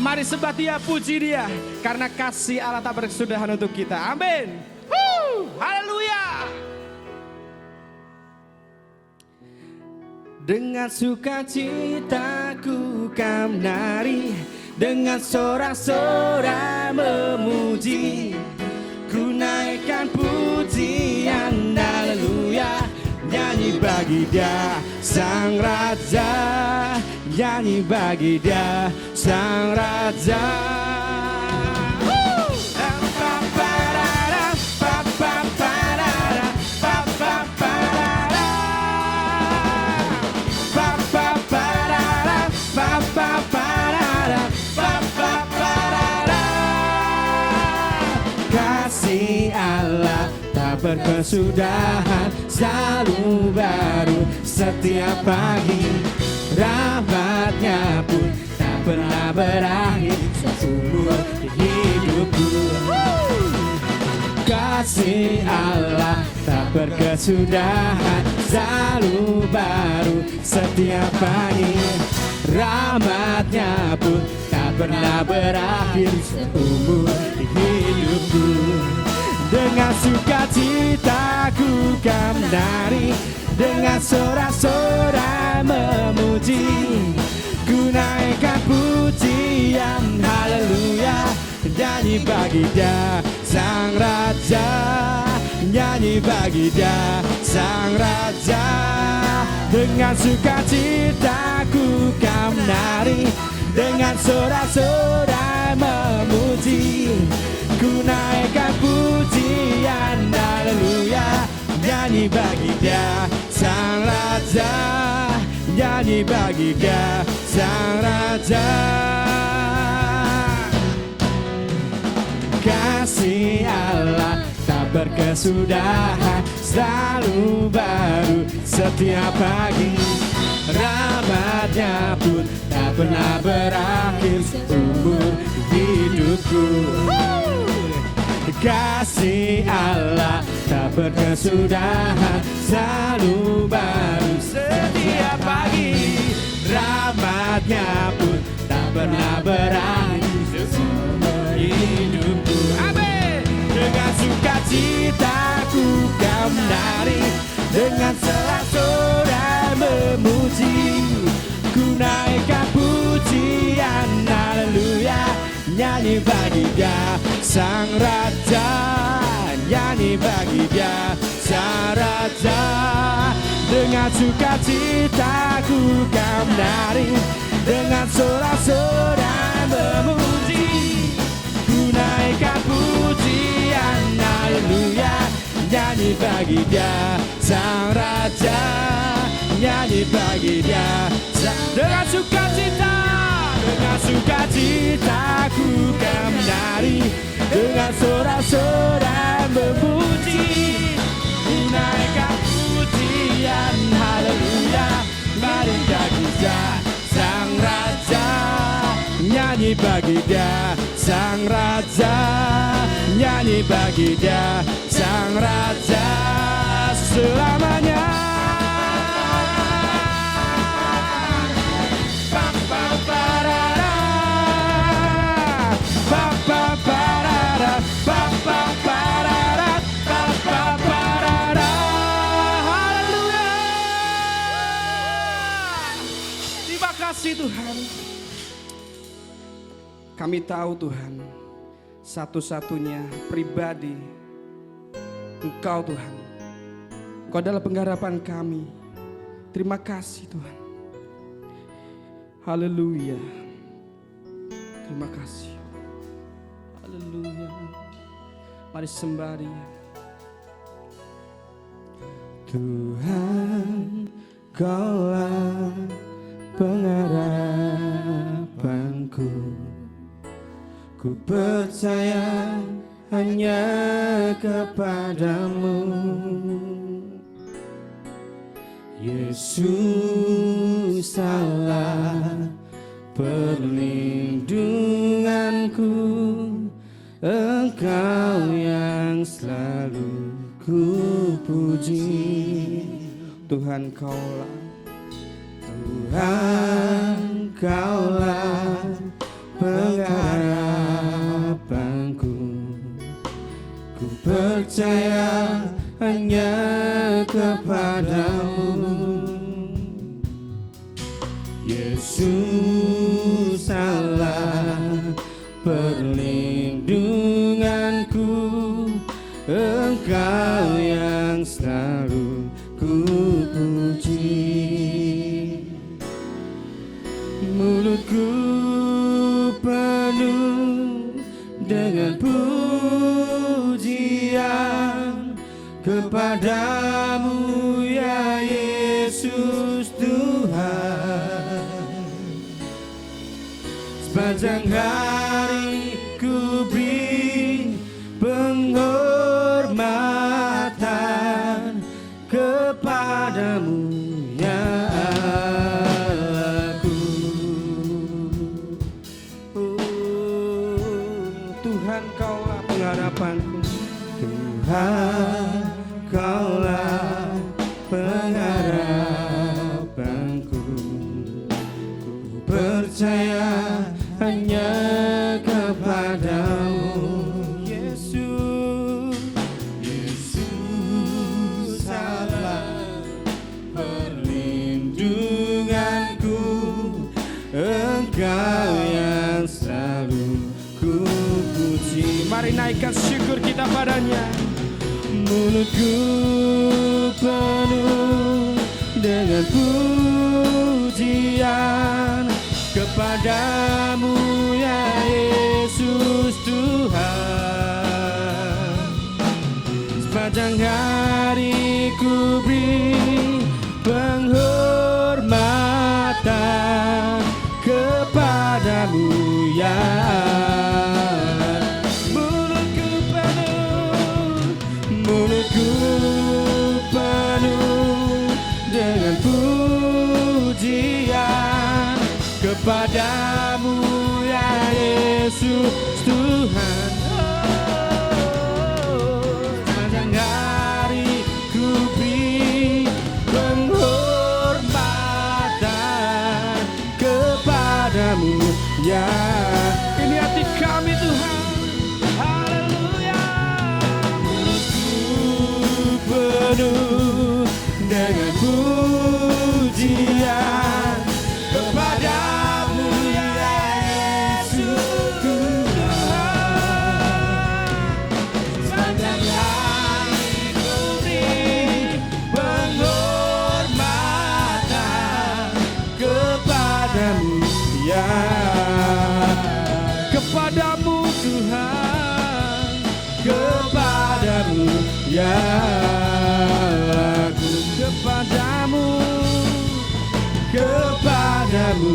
Mari sembah Dia, puji Dia, karena kasih Allah tak berkesudahan untuk kita. Amin. Haleluya. Dengan sukacita ku kan menari, dengan sorak-sorai memuji, ku naikkan pujian haleluya. Nyanyi bagi Dia Sang Raja, nyanyi bagi Dia Sang Raja. Kasih Allah tak berkesudahan, selalu baru setiap pagi. Rahmatnya pun tak pernah berakhir seumur hidupku. Kasih Allah tak berkesudahan, selalu baru setiap pagi. Rahmatnya pun tak pernah berakhir seumur hidupku. Dengan sukacita ku kan menari, dengan sorak-sorai memuji, ku naikkan pujian haleluya. Nyanyi bagi Dia Sang Raja, nyanyi bagi Dia Sang Raja. Dengan sukacita ku kan menari, dengan sorak-sorai memuji, ku naikkan pujian haleluya. Nyanyi bagi Dia Sang Raja, nyanyi bagi Dia Sang Raja. Kasih Allah tak berkesudahan, selalu baru setiap pagi. Rahmatnya pun tak pernah berakhir seumur hidupku. Kasih Allah tak berkesudahan, selalu baru setiap pagi. Rahmatnya pun tak pernah berakhir seumur hidupku. Amin. Dengan sukacita ku kan menari, dengan sorak-sorai memuji, ku naikkan pujian haleluya. Nyanyi bagi Dia Sang Raja, nyanyi bagi Dia Sang Raja. Dengan sukacita ku kan menari, dengan sorak-sorai memuji, ku naikkan pujian haleluya. Nyanyi bagi Dia Sang Raja, nyanyi bagi Dia dengan sukacita. Dengan sukacita ku kan menari, dengan sorak-sorai memuji, ku naikkan pujian haleluya. Mari bagi Dia Sang Raja, nyanyi bagi Dia Sang Raja, nyanyi bagi Dia Sang Raja selamanya. Terima kasih Tuhan. Kami tahu Tuhan, satu-satunya pribadi Engkau Tuhan. Engkau adalah pengharapan kami. Terima kasih Tuhan. Haleluya. Terima kasih. Haleluya. Mari sembah Dia. Tuhan, Kaulah pengharapanku. Ku percaya hanya kepadamu, Yesus Allah perlindunganku. Engkau yang selalu ku puji. Tuhan Kaulah, Tuhan Kaulah pengharapanku. percaya hanya kepadamu. Yesus Allah perlindunganku, Engkau yang selalu ku puji. Mulutku penuh dengan pujian kepadamu ya Yesus Tuhan. Sepanjang hari ku beri penghormatan kepadamu ya Allahku. Tuhan Kaulah pengharapanku, Tuhan Kaulah pengharapanku. Ku percaya hanya kepadamu, Yesus. Yesus Allah perlindunganku, Engkau yang selalu ku puji. Mari naikkan syukur kita padanya. Mulutku penuh dengan pujian kepadamu ya Yesus Tuhan. Sepanjang hari ku beri penghormatan kepadamu ya. Mulutku penuh dengan pujian kepadamu ya Yesus Tuhan. Sepanjang hari ku beri penghormatan kepadamu ya. Ini hati kami Tuhan. Penuh dengan pujian kepadamu ya Yesus Tuhan. Sepanjang hari ku beri penghormatan kepadamu ya. Kepadamu Tuhan, kepadamu ya. Kepadamu, kepadamu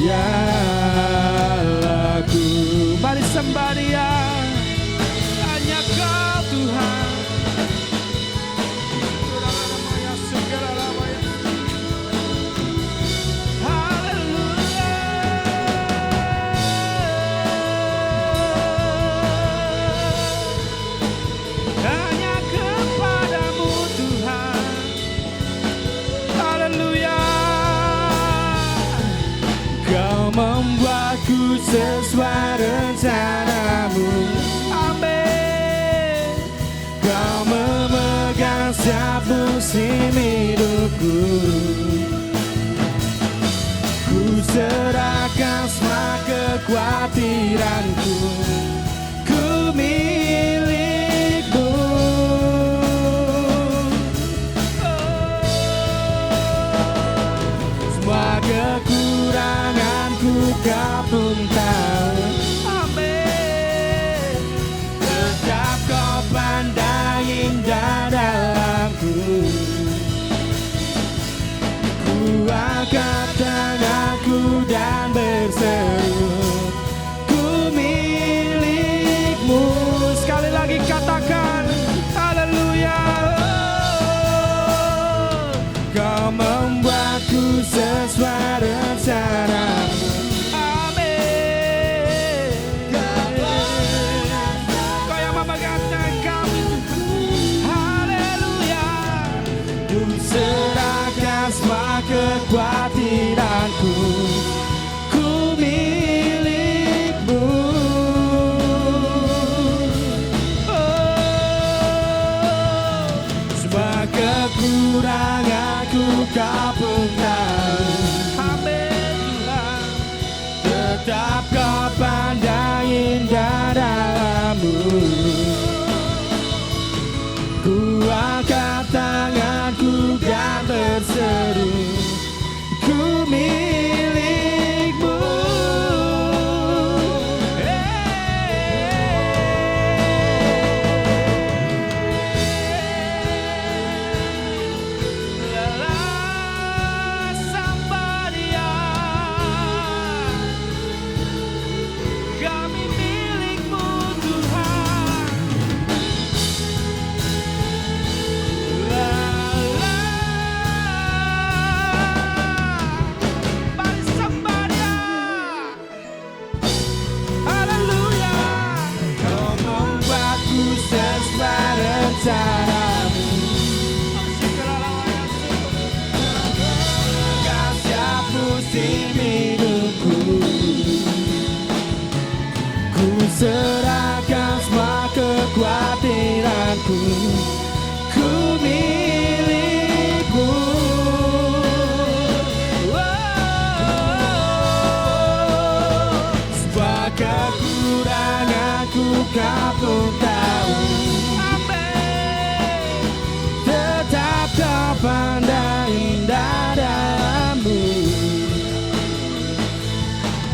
ya aku. mari sembah Dia. Hanya Kau Tuhan. Hanya kepadamu Tuhan. Haleluya. Kau membuatku sesuai rencanamu. Amin. Kau memegang setiap musim hidupku. Ku serahkan semua kekhawatiranku. Ku milikmu. Semua kekuranganku Kau pun tahu. Amin. Tetap Kau pandang indah dalamku. Ku angkat tanganku dan berseru, ku milikmu. serahkan semua kekhawatiranku, ku milikmu. Semua kekuranganku kau pun tahu. Tetap kau pandang indah dalammu.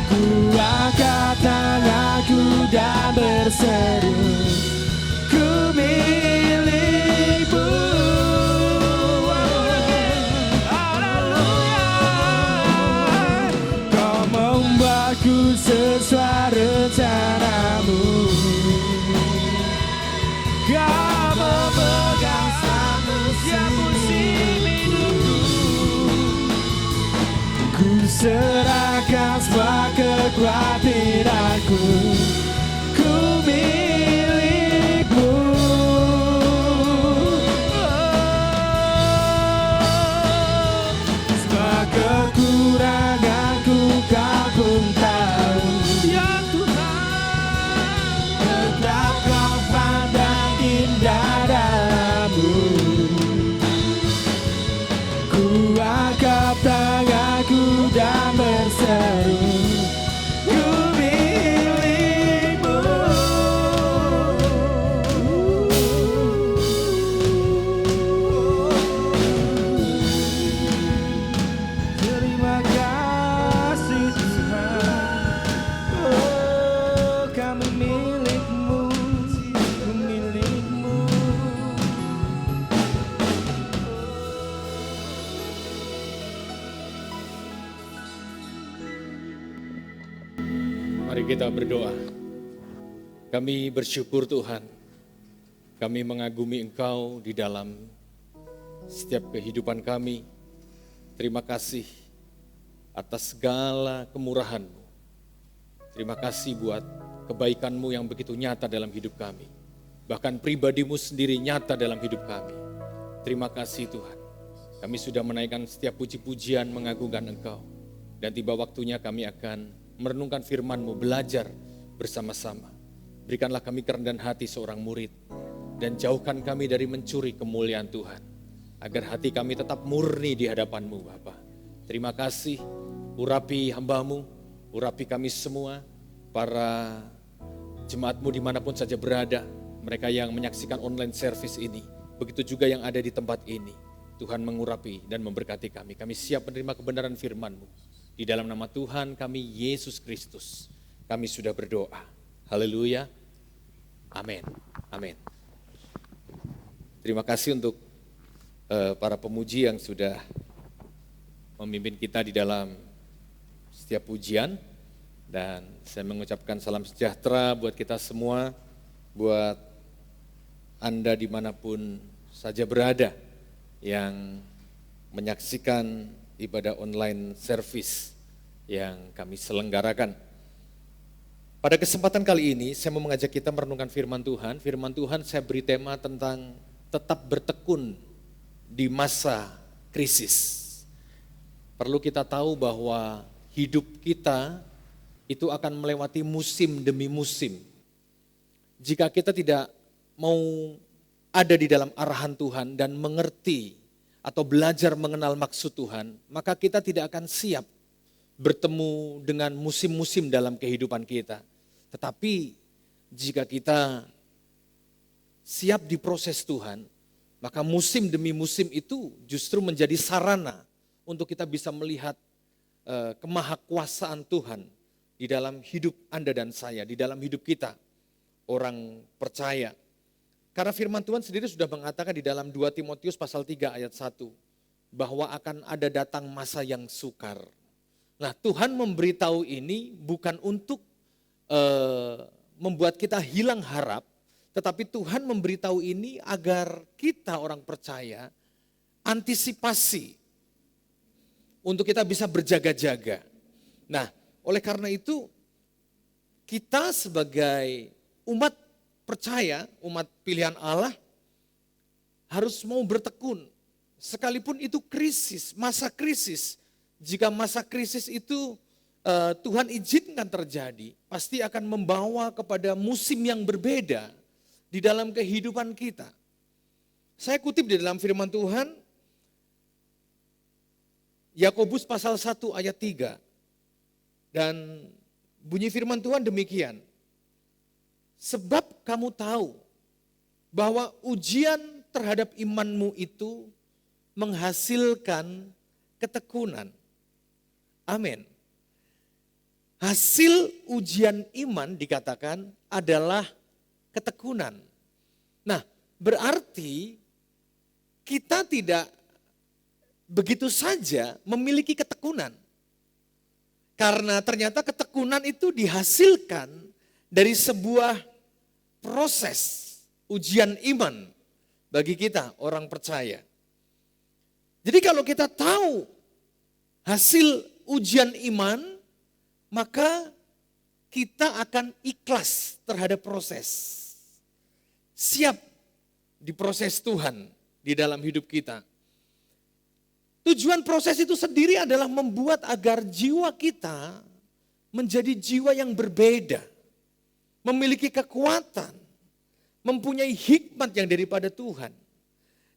Ku angkat tanganku dan berseru, ku milikmu. Kau membuatku sesuai rencanamu. Kau memegang setiap musim hidupku. Ku serahkan semua kekhawatiranku, ku milikmu. Semua kekuranganku kau pun tahu. Ya Tuhan, tetap kau pandang indah dalammu. Ku angkat tanganku dan berseru, ku milikmu. Terima kasih Tuhan, oh kami milikmu, ku milikmu. Mari kita berdoa. Kami bersyukur Tuhan, kami mengagumi Engkau di dalam setiap kehidupan kami. Terima kasih atas segala kemurahan-Mu. Terima kasih buat kebaikan-Mu yang begitu nyata dalam hidup kami. Bahkan pribadi-Mu sendiri nyata dalam hidup kami. Terima kasih Tuhan. Kami sudah menaikkan setiap puji-pujian mengagungkan Engkau. Dan tiba waktunya kami akan merenungkan firman-Mu, belajar bersama-sama. Berikanlah kami kerendahan hati seorang murid, dan jauhkan kami dari mencuri kemuliaan Tuhan, agar hati kami tetap murni di hadapan-Mu Bapa. Terima kasih, urapi hamba-Mu, urapi kami semua, para jemaat-Mu dimanapun saja berada, mereka yang menyaksikan online service ini, begitu juga yang ada di tempat ini. Tuhan mengurapi dan memberkati kami. Kami siap menerima kebenaran firman-Mu. Di dalam nama Tuhan kami, Yesus Kristus, kami sudah berdoa. Haleluya. Amin. Amin. Terima kasih untuk para pemuji yang sudah memimpin kita di dalam setiap pujian. Dan saya mengucapkan salam sejahtera buat kita semua, buat Anda dimanapun saja berada yang menyaksikan ibadah online service yang kami selenggarakan. Pada kesempatan kali ini saya mau mengajak kita merenungkan firman Tuhan. Firman Tuhan saya beri tema tentang tetap bertekun di masa krisis. Perlu kita tahu bahwa hidup kita itu akan melewati musim demi musim. Jika kita tidak mau ada di dalam arahan Tuhan dan mengerti atau belajar mengenal maksud Tuhan, maka kita tidak akan siap bertemu dengan musim-musim dalam kehidupan kita. Tetapi jika kita siap diproses Tuhan, maka musim demi musim itu justru menjadi sarana untuk kita bisa melihat kemahakuasaan Tuhan di dalam hidup Anda dan saya, di dalam hidup kita, orang percaya. Karena firman Tuhan sendiri sudah mengatakan di dalam 2 Timotius pasal 3 ayat 1, bahwa akan ada datang masa yang sukar. Nah, Tuhan memberitahu ini bukan untuk membuat kita hilang harap, tetapi Tuhan memberitahu ini agar kita orang percaya antisipasi untuk kita bisa berjaga-jaga. Nah, oleh karena itu kita sebagai umat percaya, umat pilihan Allah harus mau bertekun. Sekalipun itu krisis, masa krisis. Jika masa krisis itu Tuhan izinkan terjadi, pasti akan membawa kepada musim yang berbeda di dalam kehidupan kita. Saya kutip di dalam firman Tuhan, Yakobus pasal 1 ayat 3. Dan bunyi firman Tuhan demikian. Sebab kamu tahu bahwa ujian terhadap imanmu itu menghasilkan ketekunan. Amin. Hasil ujian iman dikatakan adalah ketekunan. Nah, berarti kita tidak begitu saja memiliki ketekunan. Karena ternyata ketekunan itu dihasilkan dari sebuah proses ujian iman bagi kita orang percaya. Jadi kalau kita tahu hasil ujian iman, maka kita akan ikhlas terhadap proses. Siap diproses Tuhan di dalam hidup kita. Tujuan proses itu sendiri adalah membuat agar jiwa kita menjadi jiwa yang berbeda. Memiliki kekuatan, mempunyai hikmat yang daripada Tuhan.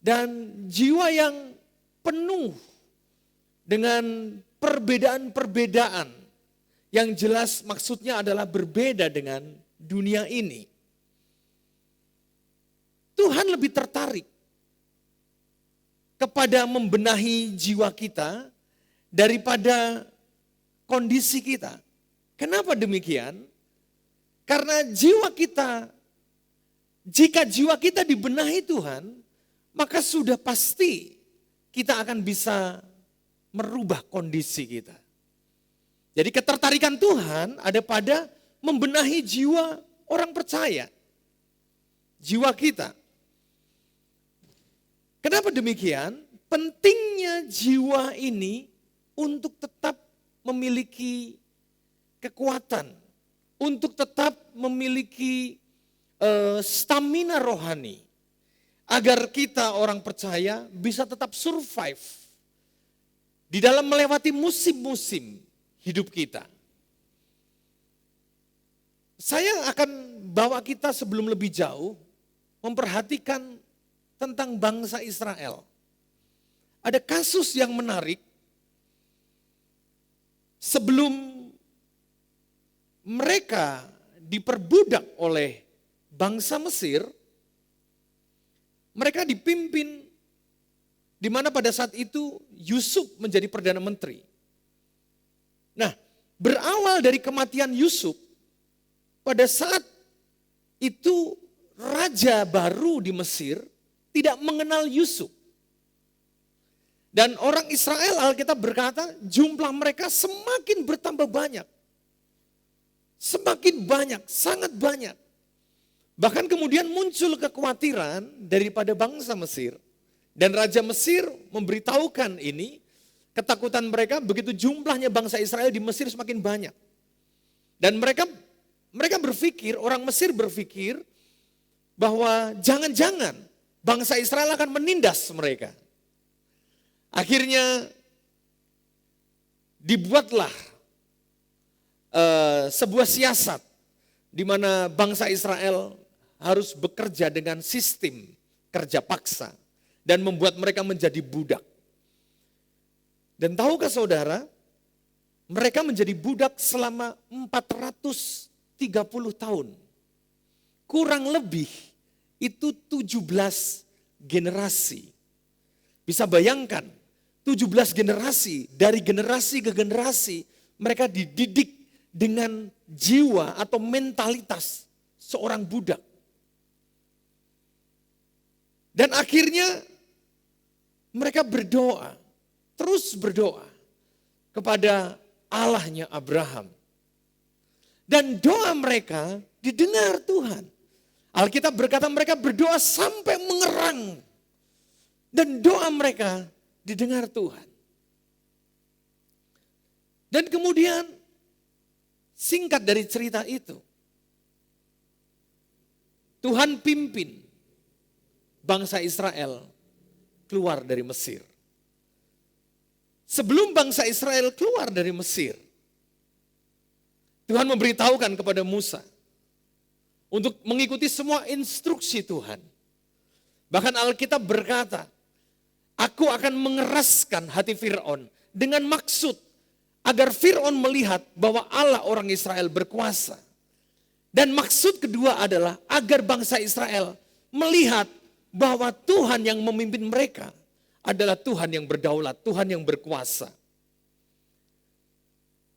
Dan jiwa yang penuh dengan perbedaan-perbedaan. Yang jelas maksudnya adalah berbeda dengan dunia ini. Tuhan lebih tertarik kepada membenahi jiwa kita daripada kondisi kita. Kenapa demikian? Karena jika jiwa kita dibenahi Tuhan, maka sudah pasti kita akan bisa merubah kondisi kita. Jadi ketertarikan Tuhan ada pada membenahi jiwa orang percaya. Jiwa kita. Kenapa demikian? Pentingnya jiwa ini untuk tetap memiliki kekuatan, untuk tetap memiliki stamina rohani, agar kita orang percaya bisa tetap survive di dalam melewati musim-musim hidup kita. Saya akan bawa kita sebelum lebih jauh memperhatikan tentang bangsa Israel. Ada kasus yang menarik. Sebelum mereka diperbudak oleh bangsa Mesir, mereka dipimpin di mana pada saat itu Yusuf menjadi Perdana Menteri. Nah, berawal dari kematian Yusuf, pada saat itu raja baru di Mesir tidak mengenal Yusuf. Dan orang Israel, Alkitab berkata, jumlah mereka semakin bertambah banyak. Semakin banyak, sangat banyak. Bahkan kemudian muncul kekhawatiran daripada bangsa Mesir. Dan Raja Mesir memberitahukan ini, ketakutan mereka begitu jumlahnya bangsa Israel di Mesir semakin banyak. Dan mereka berpikir, orang Mesir berpikir bahwa jangan-jangan bangsa Israel akan menindas mereka. Akhirnya dibuatlah sebuah siasat di mana bangsa Israel harus bekerja dengan sistem kerja paksa dan membuat mereka menjadi budak. Dan tahukah saudara, mereka menjadi budak selama 430 tahun. Kurang lebih itu 17 generasi. Bisa bayangkan, 17 generasi, dari generasi ke generasi, mereka dididik dengan jiwa atau mentalitas seorang budak. Dan akhirnya mereka berdoa, terus berdoa kepada Allahnya Abraham. Dan doa mereka didengar Tuhan. Alkitab berkata mereka berdoa sampai mengerang. Dan doa mereka didengar Tuhan. Dan kemudian singkat dari cerita itu, Tuhan pimpin bangsa Israel keluar dari Mesir. Sebelum bangsa Israel keluar dari Mesir, Tuhan memberitahukan kepada Musa untuk mengikuti semua instruksi Tuhan. Bahkan Alkitab berkata, aku akan mengeraskan hati Fir'aun dengan maksud agar Fir'aun melihat bahwa Allah orang Israel berkuasa. Dan maksud kedua adalah agar bangsa Israel melihat bahwa Tuhan yang memimpin mereka adalah Tuhan yang berdaulat, Tuhan yang berkuasa.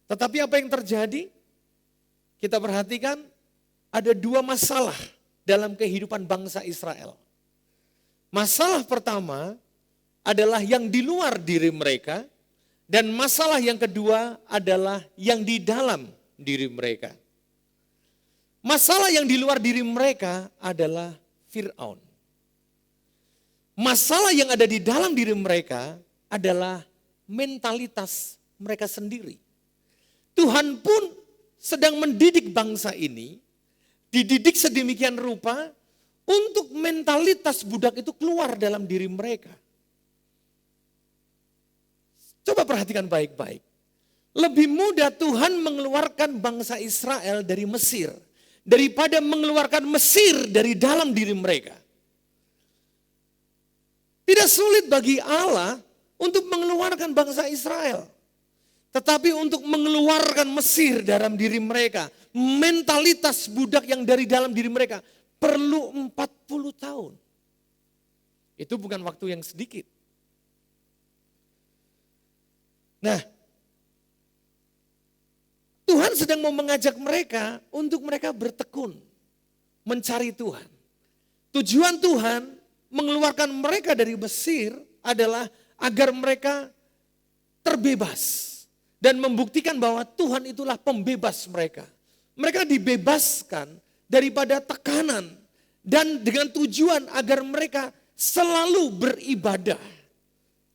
Tetapi apa yang terjadi? Kita perhatikan ada dua masalah dalam kehidupan bangsa Israel. Masalah pertama adalah yang di luar diri mereka, dan masalah yang kedua adalah yang di dalam diri mereka. Masalah yang di luar diri mereka adalah Fir'aun. Masalah yang ada di dalam diri mereka adalah mentalitas mereka sendiri. Tuhan pun sedang mendidik bangsa ini, dididik sedemikian rupa untuk mentalitas budak itu keluar dalam diri mereka. Coba perhatikan baik-baik. Lebih mudah Tuhan mengeluarkan bangsa Israel dari Mesir daripada mengeluarkan Mesir dari dalam diri mereka. Tidak sulit bagi Allah untuk mengeluarkan bangsa Israel. Tetapi untuk mengeluarkan Mesir dalam diri mereka, mentalitas budak yang dari dalam diri mereka, perlu 40 tahun. Itu bukan waktu yang sedikit. Nah, Tuhan sedang mau mengajak mereka untuk mereka bertekun, mencari Tuhan. Tujuan Tuhan mengeluarkan mereka dari Mesir adalah agar mereka terbebas. Dan membuktikan bahwa Tuhan itulah pembebas mereka. Mereka dibebaskan daripada tekanan. Dan dengan tujuan agar mereka selalu beribadah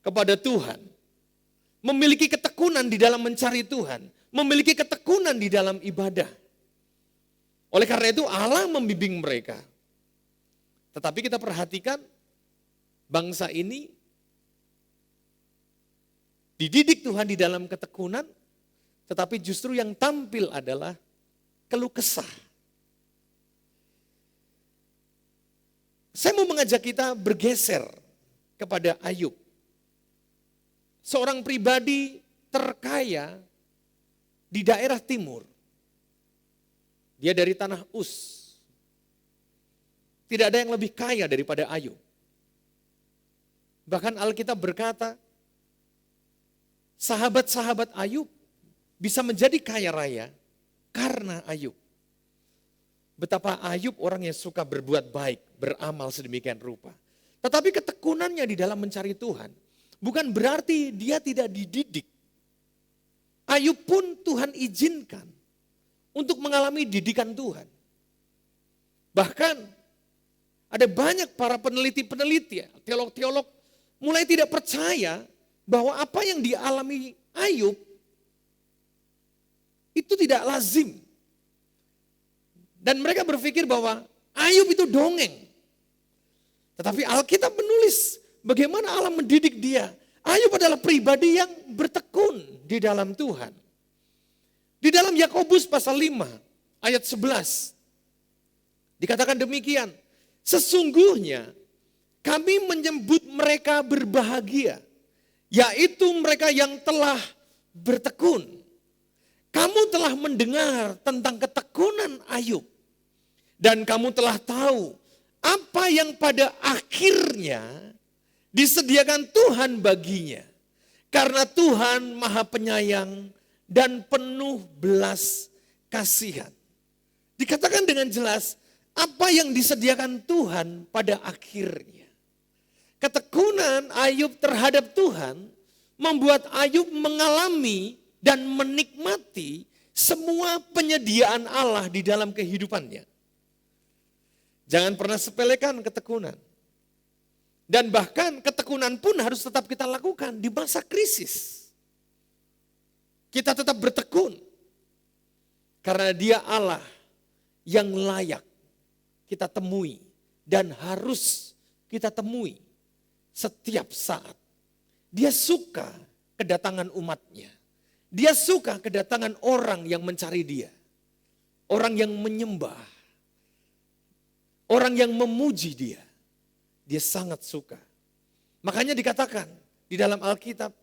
kepada Tuhan. Memiliki ketekunan di dalam mencari Tuhan. Memiliki ketekunan di dalam ibadah. Oleh karena itu Allah membimbing mereka. Tetapi kita perhatikan bangsa ini dididik Tuhan di dalam ketekunan, tetapi justru yang tampil adalah keluh kesah. Saya mau mengajak kita bergeser kepada Ayub. Seorang pribadi terkaya di daerah timur. Dia dari tanah Uz. Tidak ada yang lebih kaya daripada Ayub. Bahkan Alkitab berkata, sahabat-sahabat Ayub bisa menjadi kaya raya karena Ayub. Betapa Ayub orang yang suka berbuat baik, beramal sedemikian rupa. Tetapi ketekunannya di dalam mencari Tuhan bukan berarti dia tidak dididik. Ayub pun Tuhan izinkan untuk mengalami didikan Tuhan. Bahkan ada banyak para peneliti-peneliti, teolog-teolog mulai tidak percaya bahwa apa yang dialami Ayub itu tidak lazim. Dan mereka berpikir bahwa Ayub itu dongeng. Tetapi Alkitab menulis bagaimana Allah mendidik dia. Ayub adalah pribadi yang bertekun di dalam Tuhan. Di dalam Yakobus pasal 5 ayat 11 dikatakan demikian. Sesungguhnya kami menyebut mereka berbahagia, yaitu mereka yang telah bertekun. Kamu telah mendengar tentang ketekunan Ayub. Dan kamu telah tahu apa yang pada akhirnya disediakan Tuhan baginya. Karena Tuhan Maha Penyayang dan penuh belas kasihan. Dikatakan dengan jelas apa yang disediakan Tuhan pada akhirnya. Ketekunan Ayub terhadap Tuhan membuat Ayub mengalami dan menikmati semua penyediaan Allah di dalam kehidupannya. Jangan pernah sepelekan ketekunan. Dan bahkan ketekunan pun harus tetap kita lakukan di masa krisis. Kita tetap bertekun. Karena dia Allah yang layak kita temui dan harus kita temui setiap saat. Dia suka kedatangan umatnya. Dia suka kedatangan orang yang mencari dia. orang yang menyembah, orang yang memuji dia, dia sangat suka. Makanya dikatakan di dalam Alkitab,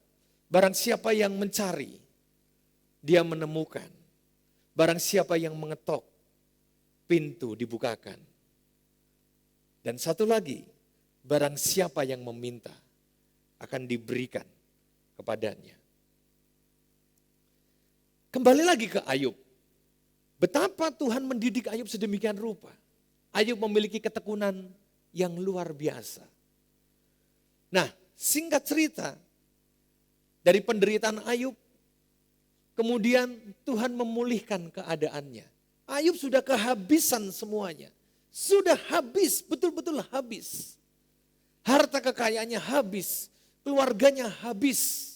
barang siapa yang mencari, dia menemukan. Barang siapa yang mengetok, pintu dibukakan. Dan satu lagi, barang siapa yang meminta, akan diberikan kepadanya. Kembali lagi ke Ayub. Betapa Tuhan mendidik Ayub sedemikian rupa. Ayub memiliki ketekunan yang luar biasa. Nah, singkat cerita, dari penderitaan Ayub, kemudian Tuhan memulihkan keadaannya. Ayub sudah kehabisan semuanya. Sudah habis, betul-betul habis. Harta kekayaannya habis, keluarganya habis.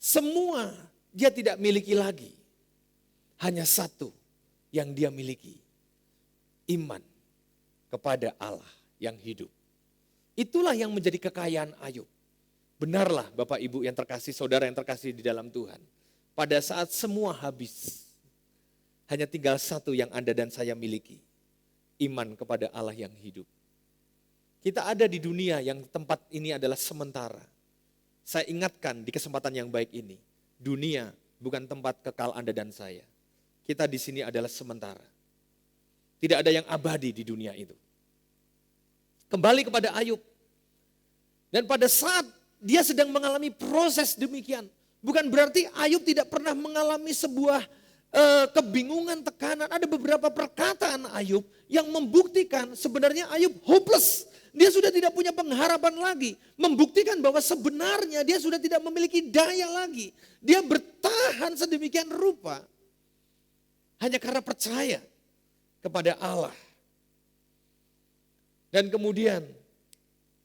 Semua dia tidak miliki lagi. Hanya satu yang dia miliki. Iman kepada Allah yang hidup. Itulah yang menjadi kekayaan Ayub. Benarlah Bapak Ibu yang terkasih, saudara yang terkasih di dalam Tuhan. Pada saat semua habis, hanya tinggal satu yang Anda dan saya miliki. Iman kepada Allah yang hidup. Kita ada di dunia yang tempat ini adalah sementara. Saya ingatkan di kesempatan yang baik ini. Dunia bukan tempat kekal Anda dan saya. Kita di sini adalah sementara. Tidak ada yang abadi di dunia itu. Kembali kepada Ayub. Dan pada saat dia sedang mengalami proses demikian. Bukan berarti Ayub tidak pernah mengalami sebuah kebingungan, tekanan. Ada beberapa perkataan Ayub yang membuktikan sebenarnya Ayub hopeless. Dia sudah tidak punya pengharapan lagi. Membuktikan bahwa sebenarnya dia sudah tidak memiliki daya lagi. Dia bertahan sedemikian rupa. Hanya karena percaya kepada Allah. Dan kemudian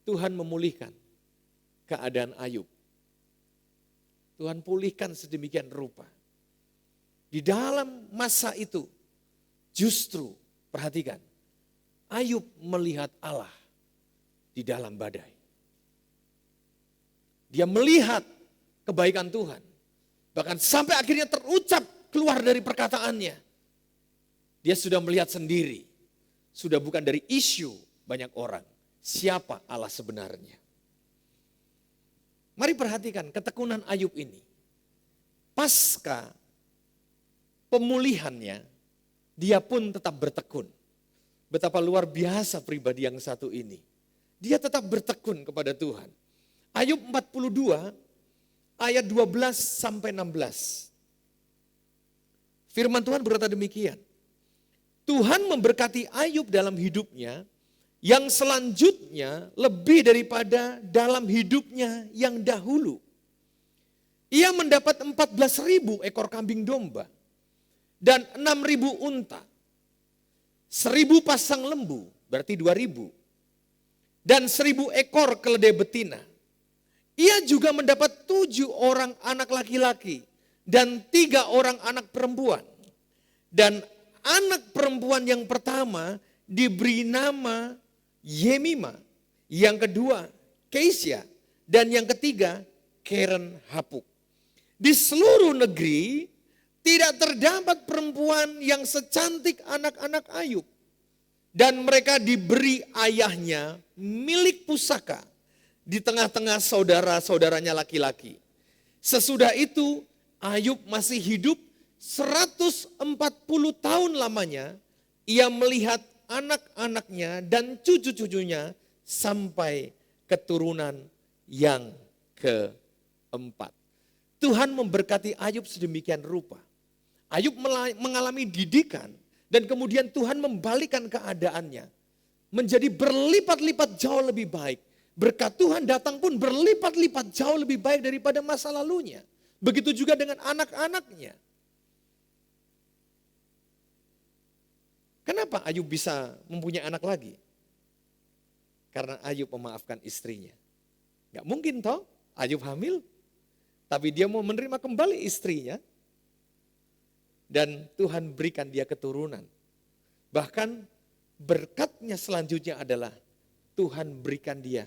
Tuhan memulihkan keadaan Ayub. Tuhan pulihkan sedemikian rupa. Di dalam masa itu, justru perhatikan, Ayub melihat Allah di dalam badai. Dia melihat kebaikan Tuhan. Bahkan sampai akhirnya terucap keluar dari perkataannya. Dia sudah melihat sendiri. Sudah bukan dari isu banyak orang. Siapa Allah sebenarnya. Mari perhatikan ketekunan Ayub ini. Pasca pemulihannya, dia pun tetap bertekun. Betapa luar biasa pribadi yang satu ini. Dia tetap bertekun kepada Tuhan. Ayub 42 ayat 12 sampai 16. Firman Tuhan berkata demikian. Tuhan memberkati Ayub dalam hidupnya yang selanjutnya lebih daripada dalam hidupnya yang dahulu. Ia mendapat 14.000 ekor kambing domba dan 6.000 unta. 1.000 pasang lembu, berarti 2.000. Dan 1.000 ekor keledai betina. Ia juga mendapat 7 orang anak laki-laki dan 3 orang anak perempuan. Dan anak perempuan yang pertama diberi nama Yemima, yang kedua Keisha, dan yang ketiga Keren Hapuk. Di seluruh negeri tidak terdapat perempuan yang secantik anak-anak Ayub. Dan mereka diberi ayahnya milik pusaka di tengah-tengah saudara-saudaranya laki-laki. Sesudah itu Ayub masih hidup 140 tahun lamanya. Ia melihat anak-anaknya dan cucu-cucunya sampai keturunan yang keempat. Tuhan memberkati Ayub sedemikian rupa. Ayub mengalami didikan dan kemudian Tuhan membalikan keadaannya. Menjadi berlipat-lipat jauh lebih baik. Berkat Tuhan datang pun berlipat-lipat jauh lebih baik daripada masa lalunya. Begitu juga dengan anak-anaknya. Kenapa Ayub bisa mempunyai anak lagi? Karena Ayub memaafkan istrinya. Gak mungkin toh Ayub hamil. Tapi dia mau menerima kembali istrinya. Dan Tuhan berikan dia keturunan. Bahkan berkatnya selanjutnya adalah Tuhan berikan dia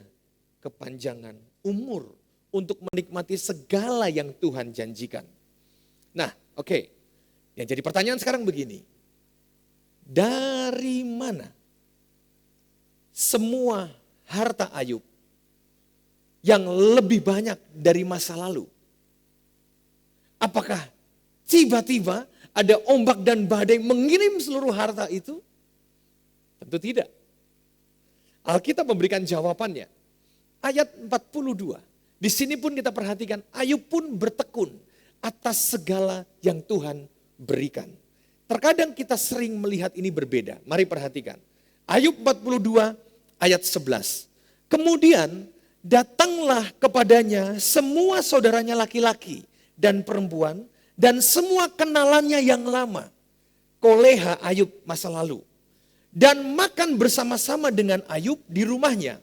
kepanjangan umur. Untuk menikmati segala yang Tuhan janjikan. Nah oke. Yang jadi pertanyaan sekarang begini. dari mana semua harta Ayub yang lebih banyak dari masa lalu? Apakah tiba-tiba ada ombak dan badai mengirim seluruh harta itu? Tentu tidak. Alkitab memberikan jawabannya. Ayat 42. Di sini pun kita perhatikan, Ayub pun bertekun atas segala yang Tuhan berikan. Terkadang kita sering melihat ini berbeda. Mari perhatikan. Ayub 42 ayat 11. Kemudian datanglah kepadanya semua saudaranya laki-laki dan perempuan dan semua kenalannya yang lama. Koleha Ayub masa lalu. Dan makan bersama-sama dengan Ayub di rumahnya.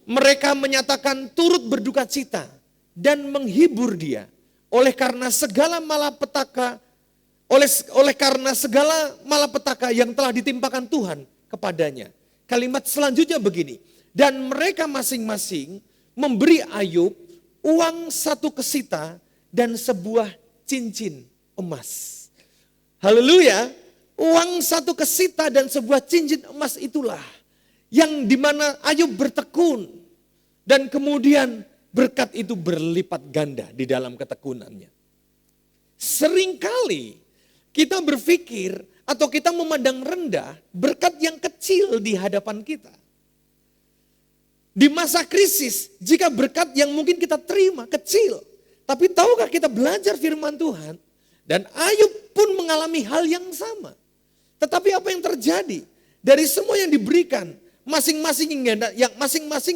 Mereka menyatakan turut berduka cita dan menghibur dia. Oleh karena segala malapetaka yang telah ditimpakan Tuhan kepadanya. Kalimat selanjutnya begini. Dan mereka masing-masing memberi Ayub uang 1 kesita dan sebuah cincin emas. Haleluya. Uang 1 kesita dan sebuah cincin emas itulah yang dimana Ayub bertekun. Dan kemudian berkat itu berlipat ganda di dalam ketekunannya. Seringkali kita berpikir atau kita memandang rendah berkat yang kecil di hadapan kita. Di masa krisis, jika berkat yang mungkin kita terima kecil. Tapi tahukah kita belajar firman Tuhan? Dan Ayub pun mengalami hal yang sama. Tetapi apa yang terjadi? Dari semua yang diberikan, masing-masing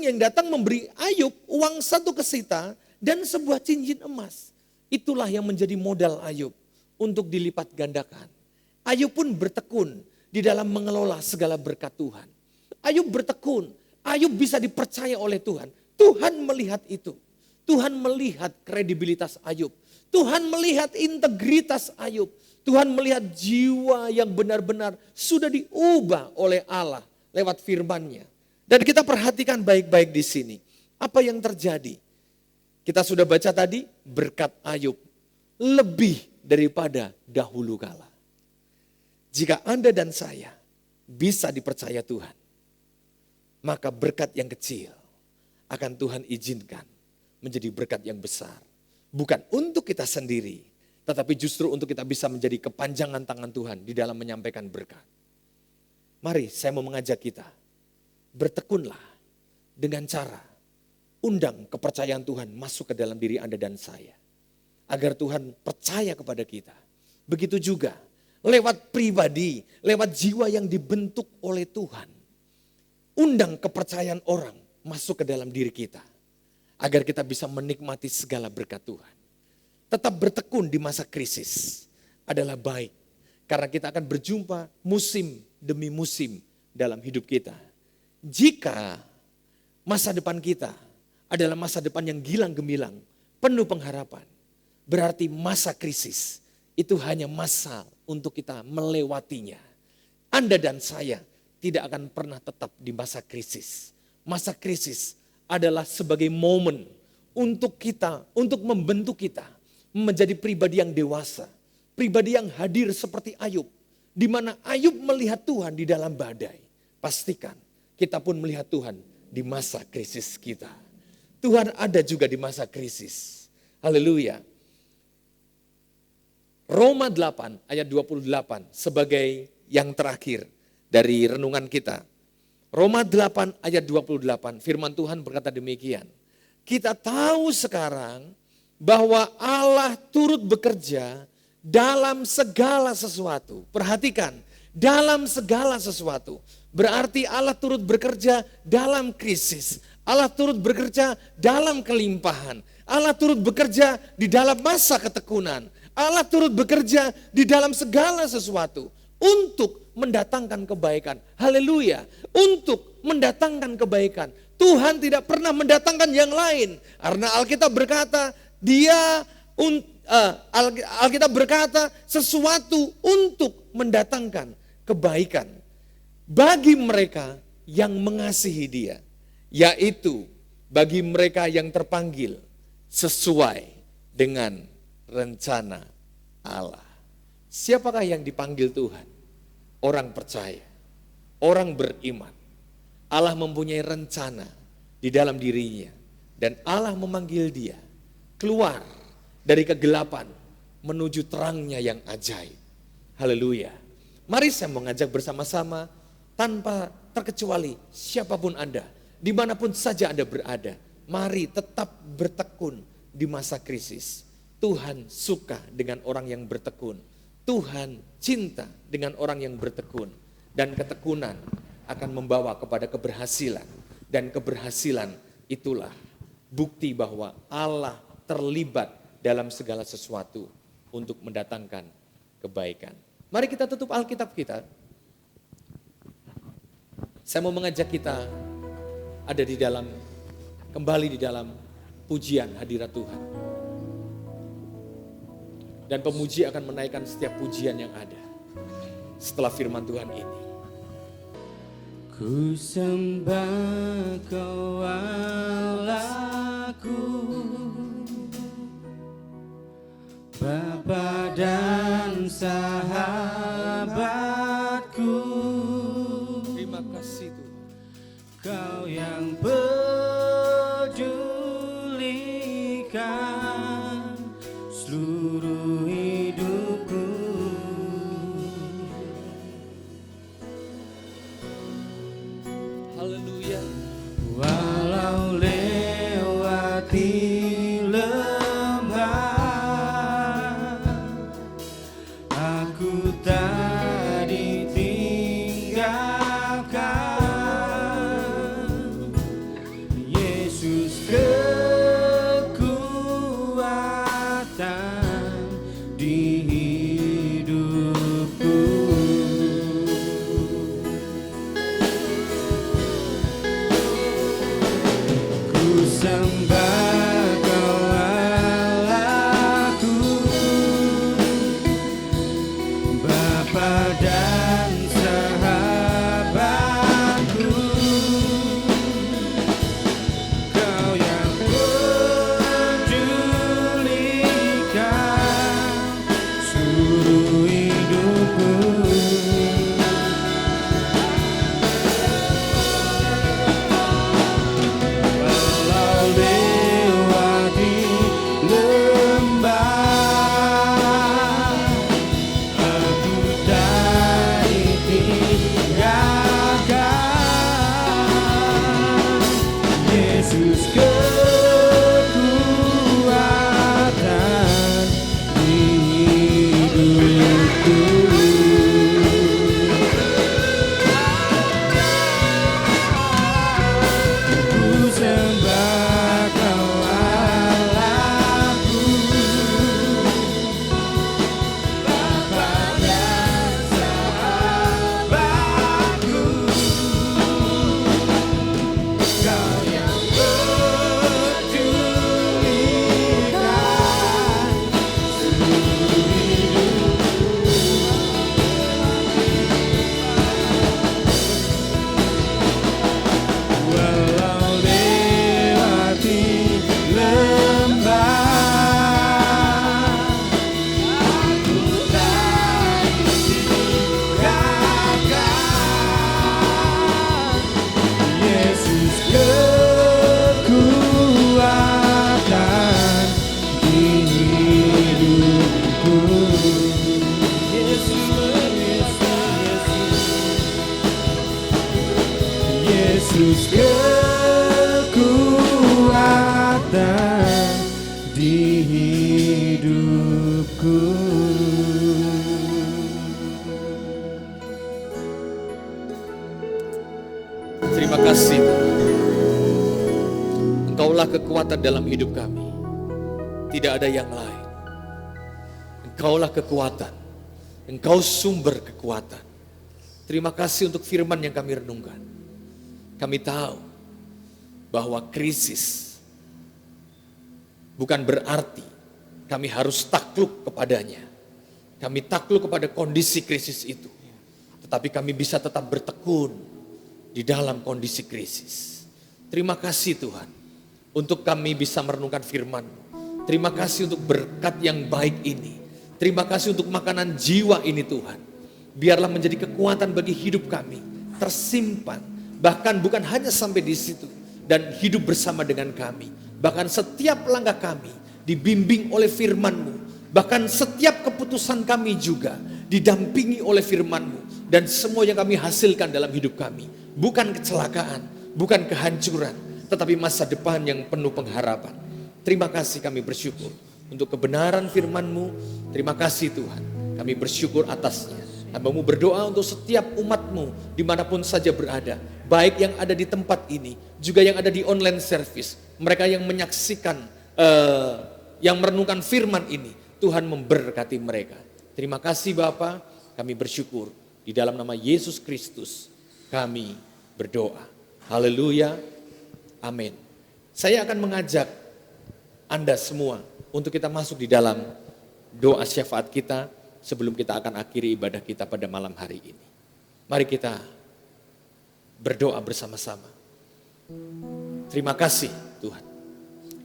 yang datang memberi Ayub uang 1 kesita dan sebuah cincin emas. Itulah yang menjadi modal Ayub untuk dilipat gandakan. Ayub pun bertekun di dalam mengelola segala berkat Tuhan. Ayub bertekun, Ayub bisa dipercaya oleh Tuhan. Tuhan melihat itu. Tuhan melihat kredibilitas Ayub. Tuhan melihat integritas Ayub. Tuhan melihat jiwa yang benar-benar sudah diubah oleh Allah lewat firman-Nya. Dan kita perhatikan baik-baik di sini. Apa yang terjadi? Kita sudah baca tadi, berkat Ayub lebih daripada dahulu kala. Jika Anda dan saya bisa dipercaya Tuhan, maka berkat yang kecil akan Tuhan izinkan menjadi berkat yang besar. Bukan untuk kita sendiri, tetapi justru untuk kita bisa menjadi kepanjangan tangan Tuhan di dalam menyampaikan berkat. Mari saya mau mengajak kita, bertekunlah dengan cara undang kepercayaan Tuhan masuk ke dalam diri Anda dan saya. Agar Tuhan percaya kepada kita. Begitu juga lewat pribadi, lewat jiwa yang dibentuk oleh Tuhan. Undang kepercayaan orang masuk ke dalam diri kita. Agar kita bisa menikmati segala berkat Tuhan. Tetap bertekun di masa krisis adalah baik. Karena kita akan berjumpa musim demi musim dalam hidup kita. Jika masa depan kita adalah masa depan yang gilang gemilang, penuh pengharapan. Berarti masa krisis itu hanya masa untuk kita melewatinya. Anda dan saya tidak akan pernah tetap di masa krisis. Masa krisis adalah sebagai momen untuk kita, untuk membentuk kita menjadi pribadi yang dewasa, pribadi yang hadir seperti Ayub, di mana Ayub melihat Tuhan di dalam badai. Pastikan kita pun melihat Tuhan di masa krisis kita. Tuhan ada juga di masa krisis. Haleluya. Roma 8 ayat 28 sebagai yang terakhir dari renungan kita. Roma 8 ayat 28 firman Tuhan berkata demikian. Kita tahu sekarang bahwa Allah turut bekerja dalam segala sesuatu. Perhatikan, dalam segala sesuatu. Berarti Allah turut bekerja dalam krisis. Allah turut bekerja dalam kelimpahan. Allah turut bekerja di dalam masa ketekunan. Allah turut bekerja di dalam segala sesuatu untuk mendatangkan kebaikan. Haleluya. Untuk mendatangkan kebaikan. Tuhan tidak pernah mendatangkan yang lain. Karena Alkitab berkata, Alkitab berkata sesuatu untuk mendatangkan kebaikan bagi mereka yang mengasihi Dia, yaitu bagi mereka yang terpanggil sesuai dengan rencana Allah. Siapakah yang dipanggil Tuhan? orang percaya, orang beriman. Allah mempunyai rencana di dalam dirinya. Dan Allah memanggil dia keluar dari kegelapan menuju terangnya yang ajaib. Haleluya. Mari saya mengajak bersama-sama tanpa terkecuali siapapun Anda, dimanapun saja Anda berada. Mari tetap bertekun di masa krisis. Tuhan suka dengan orang yang bertekun. Tuhan cinta dengan orang yang bertekun. Dan ketekunan akan membawa kepada keberhasilan. Dan keberhasilan itulah bukti bahwa Allah terlibat dalam segala sesuatu untuk mendatangkan kebaikan. Mari kita tutup Alkitab kita. Saya mau mengajak kita ada di dalam, kembali di dalam pujian hadirat Tuhan. Dan pemuji akan menaikkan setiap pujian yang ada setelah firman Tuhan ini. Ku sembah Kau Allahku, Bapa dan sahabatku. Terima kasih Tuhan. Kau yang pedulikan seluruh hidupku. Haleluya. Walau lewati lembah, aku tak ditinggalkan. Yesus kekuatan di hidupku. Ku sembah Kau Allahku, Bapa dan sahabatku. Kau yang pedulikan seluruh hidupku. Walau lewati lembah, aku tak ditinggalkan. Yesus kekuatan di hidupku. Ku sembah Kau Allahku, Bapa dan sahabatku. Kau yang pedulikan seluruh hidupku. Walau lewati lembah, aku tak ditinggalkan. Yesus kekuatan di hidupku. Yesus kekuatan di hidupku. Terima kasih Tuhan. Engkaulah kekuatan dalam hidup kami. Tidak ada yang lain. Engkaulah kekuatan. Engkau sumber kekuatan. Terima kasih untuk firman yang kami renungkan. Kami tahu bahwa krisis bukan berarti kami harus takluk kepadanya. Kami takluk kepada kondisi krisis itu. Tetapi kami bisa tetap bertekun di dalam kondisi krisis. Terima kasih Tuhan untuk kami bisa merenungkan firman. Terima kasih untuk berkat yang baik ini. Terima kasih untuk makanan jiwa ini Tuhan. biarlah menjadi kekuatan bagi hidup kami, tersimpan, bahkan bukan hanya sampai di situ, dan hidup bersama dengan kami. Bahkan setiap langkah kami dibimbing oleh firman-Mu, bahkan setiap keputusan kami juga didampingi oleh firman-Mu, dan semua yang kami hasilkan dalam hidup kami bukan kecelakaan, bukan kehancuran, tetapi masa depan yang penuh pengharapan. Terima kasih, kami bersyukur untuk kebenaran firman-Mu. Terima kasih Tuhan, kami bersyukur atasnya. Hamba-Mu berdoa untuk setiap umat-Mu dimanapun saja berada, baik yang ada di tempat ini, juga yang ada di online service. Mereka yang menyaksikan, yang merenungkan firman ini, Tuhan memberkati mereka. Terima kasih Bapa, kami bersyukur. Di dalam nama Yesus Kristus kami berdoa. Haleluya, amin. Saya akan mengajak Anda semua untuk kita masuk di dalam doa syafaat kita sebelum kita akan akhiri ibadah kita pada malam hari ini. Mari kita berdoa bersama-sama. Terima kasih Tuhan.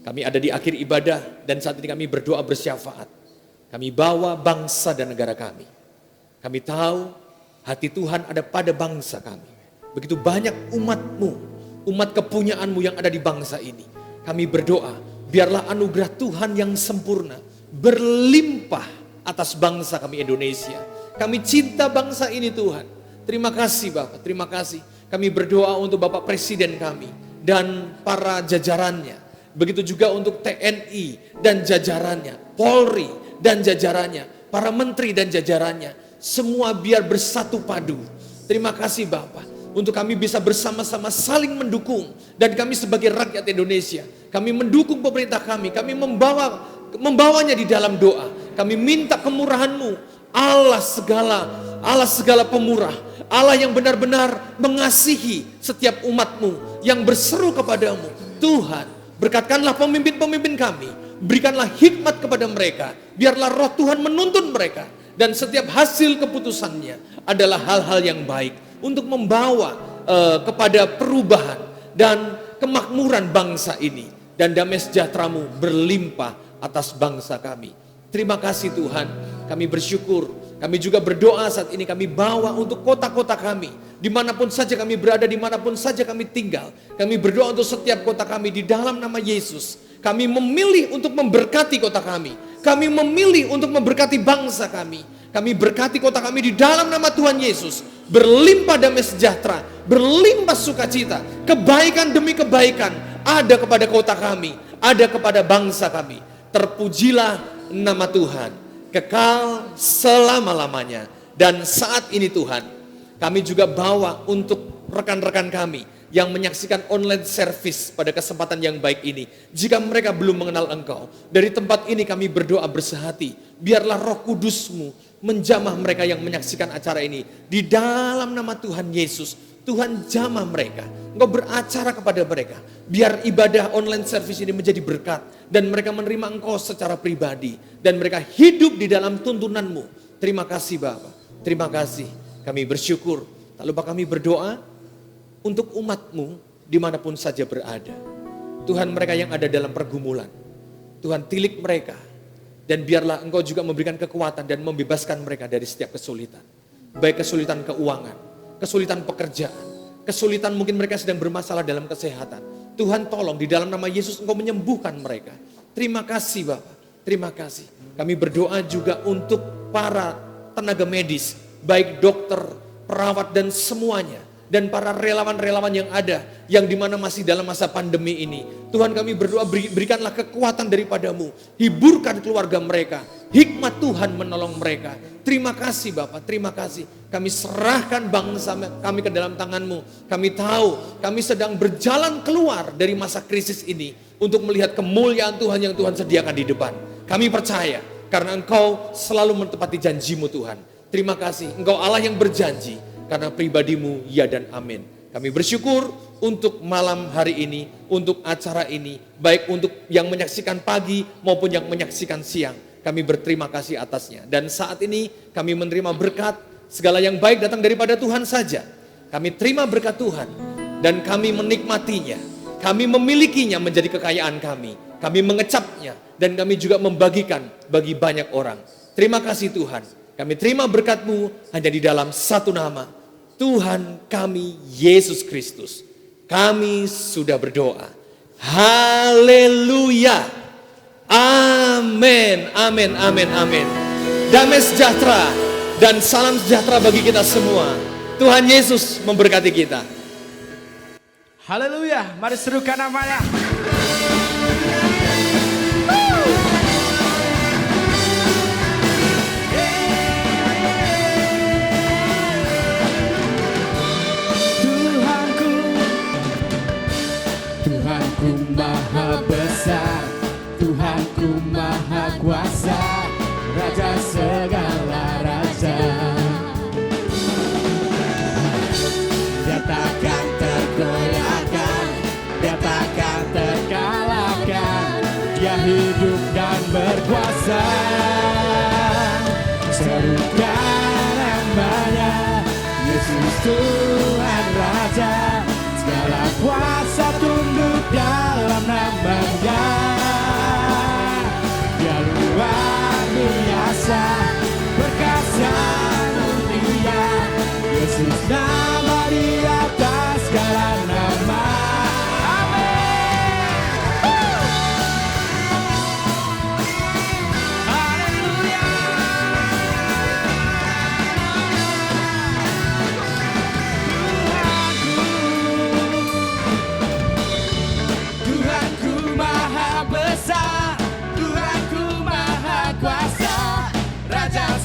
Kami ada di akhir ibadah dan saat ini kami berdoa bersyafaat. Kami bawa bangsa dan negara kami. Kami tahu hati Tuhan ada pada bangsa kami. Begitu banyak umat-Mu, umat kepunyaan-Mu yang ada di bangsa ini. Kami berdoa, biarlah anugerah Tuhan yang sempurna berlimpah atas bangsa kami Indonesia. Kami cinta bangsa ini Tuhan. Terima kasih Bapak, terima kasih. Kami berdoa untuk Bapak Presiden kami dan para jajarannya. Begitu juga untuk TNI dan jajarannya, Polri dan jajarannya, para menteri dan jajarannya. Semua biar bersatu padu. Terima kasih Bapak. Untuk kami bisa bersama-sama saling mendukung. Dan kami sebagai rakyat Indonesia, kami mendukung pemerintah kami membawanya di dalam doa. Kami minta kemurahan-Mu, Allah segala pemurah, Allah yang benar-benar mengasihi setiap umat-Mu yang berseru kepadamu. Tuhan, berkatkanlah pemimpin-pemimpin kami, berikanlah hikmat kepada mereka, biarlah roh Tuhan menuntun mereka, dan setiap hasil keputusannya adalah hal-hal yang baik untuk membawa kepada perubahan dan kemakmuran bangsa ini, dan damai sejahtera-Mu berlimpah atas bangsa kami. Terima kasih Tuhan, kami bersyukur. Kami juga berdoa saat ini kami bawa untuk kota-kota kami, dimanapun saja kami berada, dimanapun saja kami tinggal. Kami berdoa untuk setiap kota kami di dalam nama Yesus. Kami memilih untuk memberkati kota kami. Kami memilih untuk memberkati bangsa kami. Kami berkati kota kami di dalam nama Tuhan Yesus. Berlimpah damai sejahtera, berlimpah sukacita, kebaikan demi kebaikan ada kepada kota kami, ada kepada bangsa kami. Terpujilah nama Tuhan kekal selama-lamanya. Dan saat ini Tuhan, kami juga bawa untuk rekan-rekan kami yang menyaksikan online service pada kesempatan yang baik ini. Jika mereka belum mengenal Engkau, dari tempat ini kami berdoa bersehati, biarlah Roh Kudus-Mu menjamah mereka yang menyaksikan acara ini. Di dalam nama Tuhan Yesus, Tuhan jamah mereka. Engkau beracara kepada mereka. Biar ibadah online service ini menjadi berkat. Dan mereka menerima Engkau secara pribadi. Dan mereka hidup di dalam tuntunan-Mu. Terima kasih Bapa. Terima kasih. Kami bersyukur. Tak lupa kami berdoa untuk umat-Mu dimanapun saja berada. Tuhan, mereka yang ada dalam pergumulan, Tuhan tilik mereka. Dan biarlah Engkau juga memberikan kekuatan dan membebaskan mereka dari setiap kesulitan. Baik kesulitan keuangan, kesulitan pekerjaan, kesulitan mungkin mereka sedang bermasalah dalam kesehatan. Tuhan tolong di dalam nama Yesus Engkau menyembuhkan mereka. Terima kasih Bapak, terima kasih. Kami berdoa juga untuk para tenaga medis, baik dokter, perawat dan semuanya. Dan para relawan-relawan yang ada, yang dimana masih dalam masa pandemi ini. Tuhan, kami berdoa berikanlah kekuatan daripada-Mu. Hiburkan keluarga mereka. Hikmat Tuhan menolong mereka. Terima kasih Bapak, terima kasih. Kami serahkan bangsa kami ke dalam tangan-Mu. Kami tahu kami sedang berjalan keluar dari masa krisis ini untuk melihat kemuliaan Tuhan yang Tuhan sediakan di depan. Kami percaya karena Engkau selalu menepati janji-Mu Tuhan. Terima kasih, Engkau Allah yang berjanji. Karena pribadi-Mu, ya dan amin. Kami bersyukur untuk malam hari ini, untuk acara ini, baik untuk yang menyaksikan pagi maupun yang menyaksikan siang. Kami berterima kasih atasnya. Dan saat ini kami menerima berkat, segala yang baik datang daripada Tuhan saja. Kami terima berkat Tuhan dan kami menikmatinya. Kami memilikinya menjadi kekayaan kami. Kami mengecapnya dan kami juga membagikan bagi banyak orang. Terima kasih Tuhan. Kami terima berkat-Mu hanya di dalam satu nama, Tuhan kami Yesus Kristus. Kami sudah berdoa. Haleluya. Amin, amin, amin, amin. Damai sejahtera dan salam sejahtera bagi kita semua. Tuhan Yesus memberkati kita. Haleluya, mari serukan namanya. Tuhanku, Tuhanku maha besar, Tuhanku maha kuasa, Raja segala raja. Dia takkan tergoyahkan, dia takkan terkalahkan, dia hidup dan berkuasa. Serukan namanya, Yesus Tuhan Raja, segala kuasa tunduk dalam namanya. Dia luar biasa, perkasa mulia, Yesus nama di atas segala nama.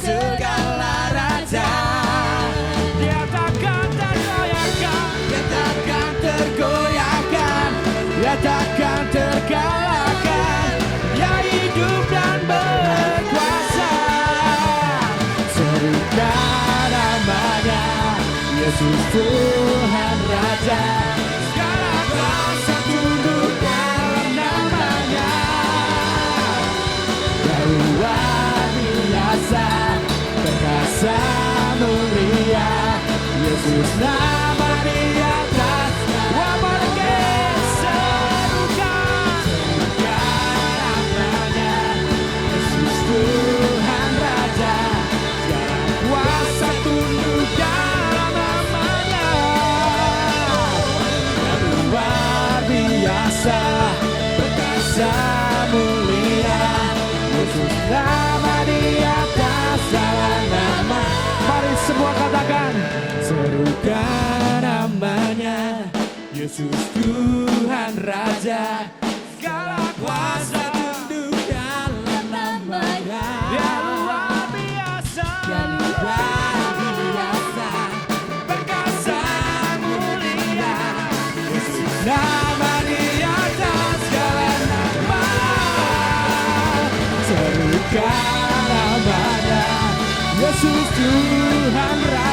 Segala raja, dia takkan tergoyahkan, dia takkan tergoyahkan, dia takkan terkalahkan, dia hidup dan berkuasa. Serukan namanya, Yesus Tuhan Raja, Segala kuasa tunduk dalam namanya. Dia luar biasa, perkasa mulia, Yesus nama di atas. Wah, mari serukan. Serukan namanya, Yesus Tuhan Raja, segala Kuasa tunduk dalam namanya. Dia luar biasa, perkasa mulia, Yesus nama di atas segala nama. Mari semua katakan. Serukan namanya, Yesus Tuhan Raja, Segala kuasa tunduk dalam namanya. dia luar biasa. Dia luar biasa, Perkasa mulia. Yesus Nama di atas segala nama. serukan namanya, Yesus Tuhan Raja.